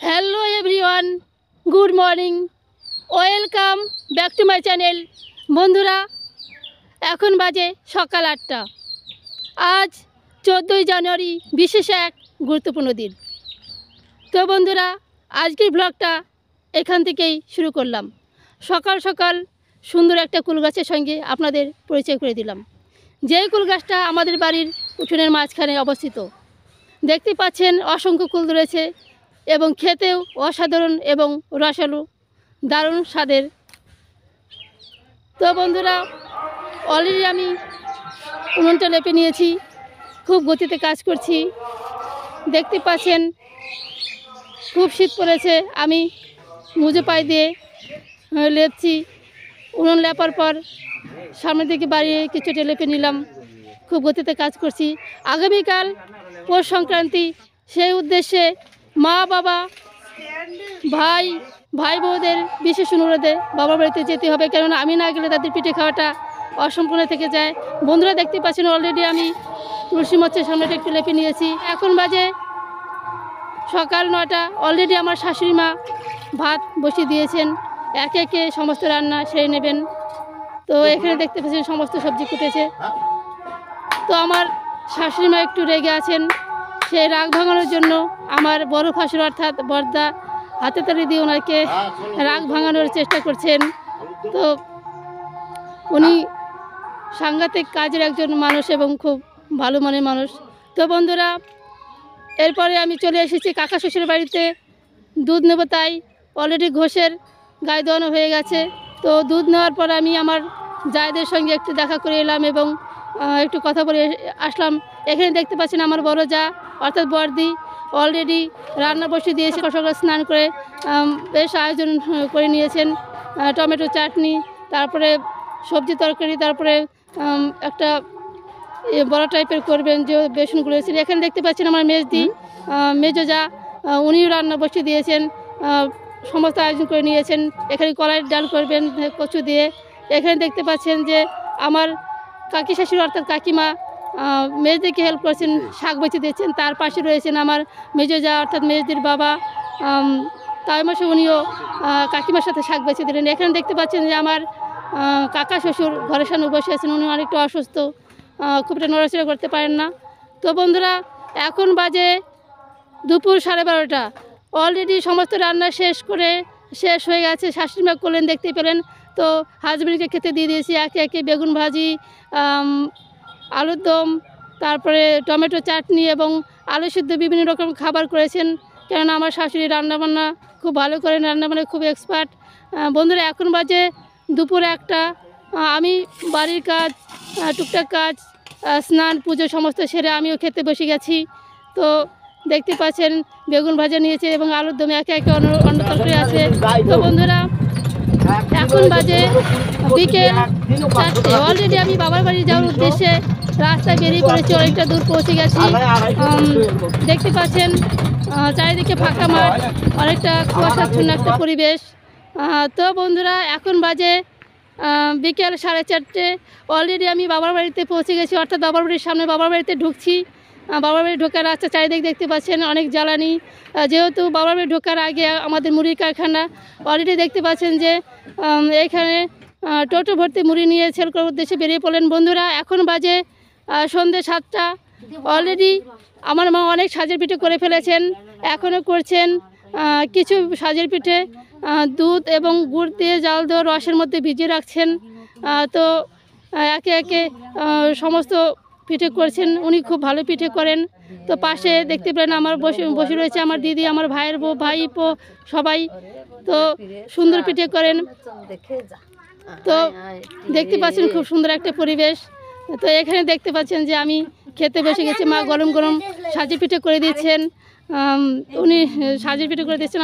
Hello everyone, good morning, welcome back to my channel. বন্ধুরা, এখন বাজে সকাল 8টা। আজ 14ই জানুয়ারি, বিশেষ এক গুরুত্বপূর্ণ দিন। তো বন্ধুরা, আজকের ব্লগটা এখান থেকেই শুরু করলাম। সকাল সকাল সুন্দর একটা কুল গাছের সঙ্গে আপনাদের পরিচয় করে দিলাম। যেই কুল গাছটা আমাদের বাড়ির উঠোনের মাঝখানে অবস্থিত। দেখতে পাচ্ছেন অসংখ্য কুল ধরেছে এবং খেতেও অসাধারণ এবং রসালো, দারুণ স্বাদের। তো বন্ধুরা, অলরেডি আমি উনুনটা লেপে নিয়েছি, খুব গতিতে কাজ করছি। দেখতে পাচ্ছেন খুব শীত পড়েছে, আমি মুজো পায়ে দিয়ে লেপছি। উনুন লেপার পর সামনের দিকে বাড়িয়ে কিছুটা লেপে নিলাম, খুব গতিতে কাজ করছি। আগামীকাল পৌষ সংক্রান্তি, সেই উদ্দেশ্যে মা বাবা ভাই বউদের বিশেষ অনুরোধে বাবার বাড়িতে যেতে হবে, কেননা আমি না গেলে তাদের পিঠে খাওয়াটা অসম্পূর্ণ থেকে যায়। বন্ধুরা, দেখতে পাচ্ছেন অলরেডি আমি তুলসী মঞ্চের সামনেটা একটু লেপে নিয়েছি। এখন বাজে সকাল 9টা। অলরেডি আমার শাশুড়ি মা ভাত বসিয়ে দিয়েছেন, একে একে সমস্ত রান্না সেরে নেবেন। তো এখানে দেখতে পাচ্ছেন সমস্ত সবজি কুটেছে। তো আমার শাশুড়ি মা একটু রেগে আছেন, সেই রাগ ভাঙানোর জন্য আমার বড় ভাসুর অর্থাৎ বর্দা হাতে তালি দিয়ে ওনাকে রাগ ভাঙানোর চেষ্টা করছেন। তো উনি সাংঘাতিক কাজের একজন মানুষ এবং খুব ভালো মনের মানুষ। তো বন্ধুরা, এরপরে আমি চলে এসেছি কাকা শ্বশুরের বাড়িতে দুধ নেব, তাই অলরেডি ঘোষের গায়ে দোয়ানো হয়ে গেছে। তো দুধ নেওয়ার পর আমি আমার জায়দের সঙ্গে একটু দেখা করে এলাম এবং একটু কথা বলে আসলাম। এখানে দেখতে পাচ্ছেন আমার বড় যা অর্থাৎ বর্দি অলরেডি রান্না বসিয়ে দিয়েছে। সকাল স্নান করে বেশ আয়োজন করে নিয়েছেন, টমেটো চাটনি, তারপরে সবজি তরকারি, তারপরে একটা বড় টাইপের করবেন যে বেসনগুলো এসেছেন। এখানে দেখতে পাচ্ছেন আমার মেজো যা, উনিও রান্না বসিয়ে দিয়েছেন, সমস্ত আয়োজন করে নিয়েছেন। এখানে কলাইয়ের ডাল করবেন কচু দিয়ে। এখানে দেখতে পাচ্ছেন যে আমার কাকি শাশুড়ি অর্থাৎ কাকিমা মেজদিকে হেল্প করছেন, শাক বেছে দিয়েছেন। তার পাশে রয়েছেন আমার মেজো যা অর্থাৎ মেজদির বাবা, তাই মাসে উনিও কাকিমার সাথে শাক বেছে দিলেন। এখানে দেখতে পাচ্ছেন যে আমার কাকা শ্বশুর ঘরের সামনে বসে আছেন, উনি অনেকটা অসুস্থ, খুব একটা নড়াচড়া করতে পারেন না। তো বন্ধুরা, এখন বাজে দুপুর 12:30। অলরেডি সমস্ত রান্না শেষ হয়ে গেছে। শাশুড়ি মা করলেন, দেখতেই পেলেন। তো হাজবেন্ডকে খেতে দিয়ে দিয়েছি একে একে বেগুন ভাজি, আলুর দম, তারপরে টমেটো চাটনি এবং আলু সিদ্ধ, বিভিন্ন রকম খাবার করেছেন। কেননা আমার শাশুড়ি রান্নাবান্না খুব ভালো করেন, রান্নাবান্না খুব এক্সপার্ট। বন্ধুরা, এখন বাজে দুপুর 1টা। আমি বাড়ির কাজ, টুকটাক কাজ, স্নান পুজো সমস্ত সেরে আমিও খেতে বসে গেছি। তো দেখতে পাচ্ছেন বেগুন ভাজা নিয়েছে এবং আলুর দমে একে একে অন্য তরকারি আছে। তো বন্ধুরা, এখন বাজে বিকেল 4টে। অলরেডি আমি বাবার বাড়ি যাওয়ার উদ্দেশ্যে রাস্তায় বেরিয়ে পড়েছি, অনেকটা দূর পৌঁছে গেছি। দেখতে পাচ্ছেন চারিদিকে ফাঁকা মাঠ, অনেকটা কুয়াশাচ্ছন্ন একটা পরিবেশ। তো বন্ধুরা, এখন বাজে বিকেল 4:30। অলরেডি আমি বাবার বাড়িতে পৌঁছে গেছি, অর্থাৎ বাবার বাড়ির সামনে বাবার বাড়িতে ঢুকছি। বাবার বাড়ি ঢোকার রাস্তা চারিদিক দেখতে পাচ্ছেন অনেক জ্বালানি, যেহেতু বাবার বাড়ি ঢোকার আগে আমাদের মুড়ির কারখানা। অলরেডি দেখতে পাচ্ছেন যে এখানে টোটো ভর্তি মুড়ি নিয়ে সেল করার উদ্দেশ্যে বেরিয়ে পড়লেন। বন্ধুরা, এখন বাজে সন্ধ্যে 7টা। অলরেডি আমার মা অনেক সাজের পিঠে করে ফেলেছেন, এখনও করছেন কিছু সাজের পিঠে দুধ এবং গুড় দিয়ে জাল দেওয়া রসের মধ্যে ভিজিয়ে রাখছেন। তো একে একে সমস্ত পিঠে করছেন, উনি খুব ভালো পিঠে করেন। তো পাশে দেখতে পেলেন আমার বসে রয়েছে আমার দিদি, আমার ভাইয়ের বউ, ভাইপো সবাই। তো সুন্দর পিঠে করেন। তো দেখতে পাচ্ছেন খুব সুন্দর একটা পরিবেশ। তো এখানে দেখতে পাচ্ছেন যে আমি খেতে বসে গেছি, মা গরম গরম সাজের পিঠে করে দিচ্ছেন। উনি সাজের পিঠে করে দিচ্ছেন,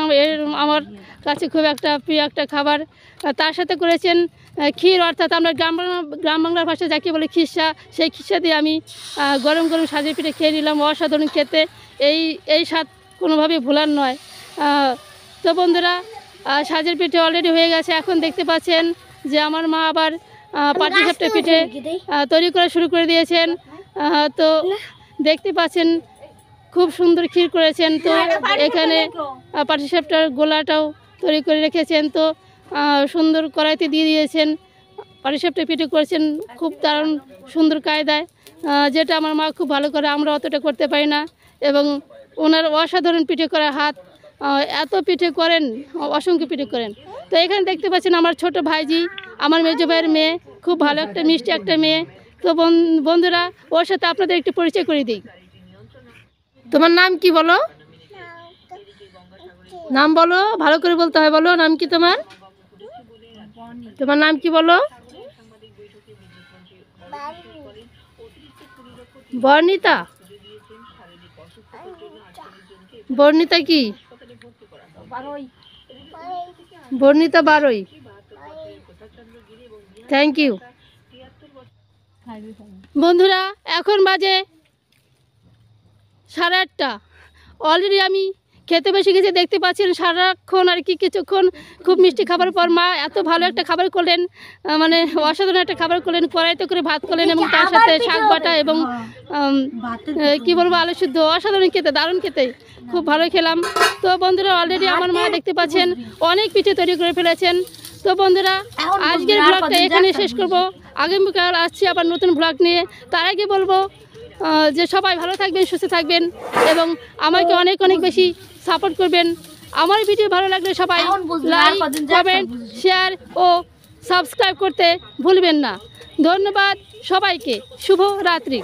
আমার কাছে খুব একটা প্রিয় একটা খাবার। তার সাথে করেছেন ক্ষীর, অর্থাৎ আমরা গ্রাম বাংলার ভাষায় যাকে বলে খিসা, সেই খিসা দিয়ে আমি গরম গরম সাজের পিঠে খেয়ে নিলাম। অসাধারণ খেতে, এই স্বাদ কোনোভাবেই ভোলার নয়। তো বন্ধুরা, সাজের পিঠে অলরেডি হয়ে গেছে। এখন দেখতে পাচ্ছেন যে আমার মা আবার পাটিসাপটা পিঠে তৈরি করা শুরু করে দিয়েছেন। তো দেখতে পাচ্ছেন খুব সুন্দর ক্ষীর করেছেন। তো এখানে পাটিসাপটার গোলাটাও তৈরি করে রেখেছেন। তো সুন্দর কড়াইতে দিয়ে দিয়েছেন, পাটিসাপটা পিঠে করেছেন খুব দারুণ সুন্দর কায়দায়, যেটা আমার মা খুব ভালো করে, আমরা অতটা করতে পারি না। এবং ওনার অসাধারণ পিঠে করা হাত, এত পিঠে করেন, অসংখ্য পিঠে করেন। তো এখানে দেখতে পাচ্ছেন আমার ছোট ভাইজি, আমার মেজো ভাইয়ের মেয়ে, খুব ভালো একটা মিষ্টি একটা মেয়ে। তো বন্ধুরা, ওর সাথে আপনাদের একটু পরিচয় করে দিই। তোমার নাম কি বলো? নাম বলো, ভালো করে বলতে হয়, বলো নাম কি তোমার? তোমার নাম কি বলো? বর্ণিতা। বর্ণিতা কি? বর্ণিতা বারোই। Thank you. বন্ধুরা, এখন বাজে 8:30। অলরেডি আমি খেতে বসে গেছি, দেখতে পাচ্ছেন সারাক্ষণ আর কি কিছুক্ষণ খুব মিষ্টি খাবার পর মা এত ভালো একটা খাবার করলেন, মানে অসাধারণ একটা খাবার করলেন। কড়াইতে করে ভাত করলেন এবং তার সাথে শাক বাটা এবং কি বলবো আলু সিদ্ধ, অসাধারণ খেতে, দারুণ খেতে, খুব ভালো খেলাম। তো বন্ধুরা, অলরেডি আমার মা দেখতে পাচ্ছেন অনেক পিঠে তৈরি করে ফেলেছেন। তো বন্ধুরা, আজকের ব্লগটা এখানে শেষ করব। আগামীকাল আসছি আবার নতুন ব্লগ নিয়ে। তার আগে বলবো যে সবাই ভালো থাকবেন, সুস্থ থাকবেন এবং আমাকে অনেক অনেক বেশি সাপোর্ট করবেন। আমার ভিডিও ভালো লাগলে সবাই লাইক, কমেন্ট, শেয়ার ও সাবস্ক্রাইব করতে ভুলবেন না। ধন্যবাদ সবাইকে, শুভ রাত্রি।